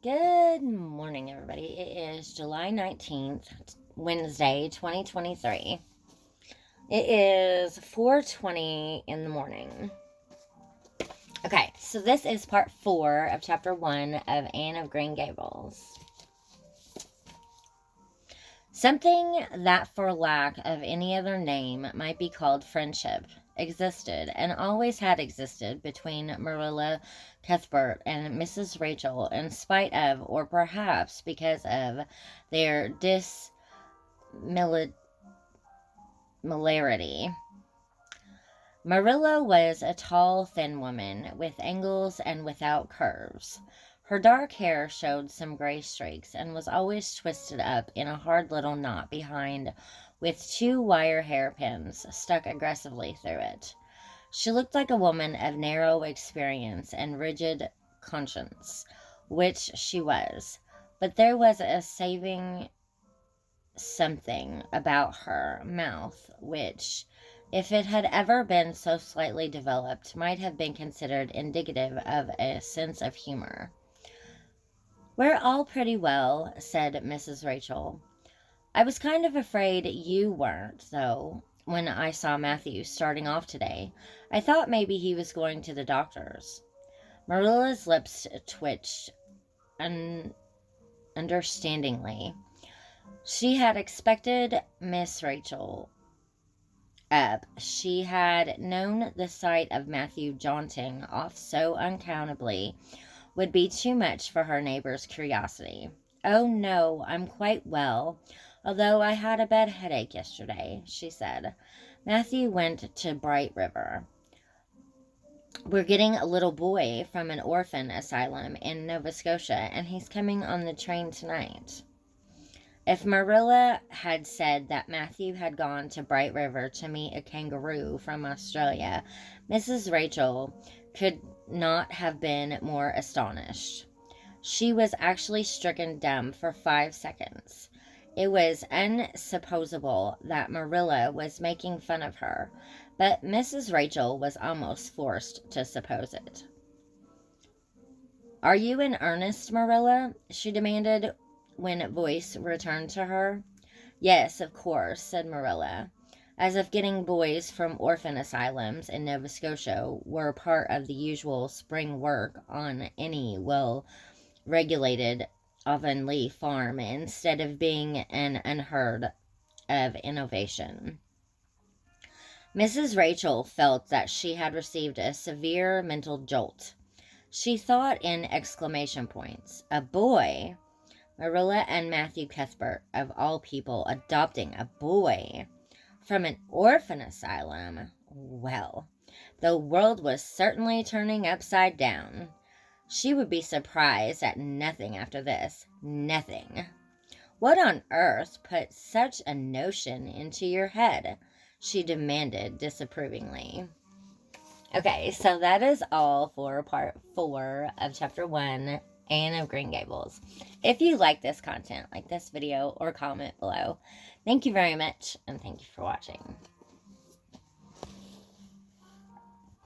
Good morning, everybody. It is July 19th, Wednesday, 2023. It is 4:20 in the morning. Okay, so this is part 4 of chapter 1 of Anne of Green Gables. Something that, for lack of any other name, might be called friendship existed and always had existed between Marilla Cuthbert and Mrs. Rachel, in spite of, or perhaps because of, their dissimilarity. Marilla was a tall, thin woman, with angles and without curves. Her dark hair showed some gray streaks and was always twisted up in a hard little knot behind, with 2 wire hairpins stuck aggressively through it. She looked like a woman of narrow experience and rigid conscience, which she was, but there was a saving something about her mouth which, if it had ever been so slightly developed, might have been considered indicative of a sense of humor. "We're all pretty well," said Mrs. Rachel. "I was kind of afraid you weren't, though, when I saw Matthew starting off today. I thought maybe he was going to the doctor's." Marilla's lips twitched understandingly. She had expected Miss Rachel up. She had known the sight of Matthew jaunting off so unaccountably would be too much for her neighbor's curiosity. "Oh, no, I'm quite well, although I had a bad headache yesterday," she said. "Matthew went to Bright River. We're getting a little boy from an orphan asylum in Nova Scotia, and he's coming on the train tonight." If Marilla had said that Matthew had gone to Bright River to meet a kangaroo from Australia, Mrs. Rachel could not have been more astonished. She was actually stricken dumb for 5 seconds. It was unsupposable that Marilla was making fun of her, but Mrs. Rachel was almost forced to suppose it. "Are you in earnest, Marilla?" she demanded when voice returned to her. "Yes, of course," said Marilla, as if getting boys from orphan asylums in Nova Scotia were part of the usual spring work on any well-regulated Avonlea farm instead of being an unheard of innovation. Mrs. Rachel felt that she had received a severe mental jolt. She thought in exclamation points. A boy? Marilla and Matthew Cuthbert, of all people, adopting a boy from an orphan asylum. Well, the world was certainly turning upside down. She would be surprised at nothing after this. Nothing. "What on earth put such a notion into your head?" she demanded disapprovingly. Okay, so that is all for part 4 of chapter 1, Anne of Green Gables. If you like this content, like this video or comment below. Thank you very much, and thank you for watching.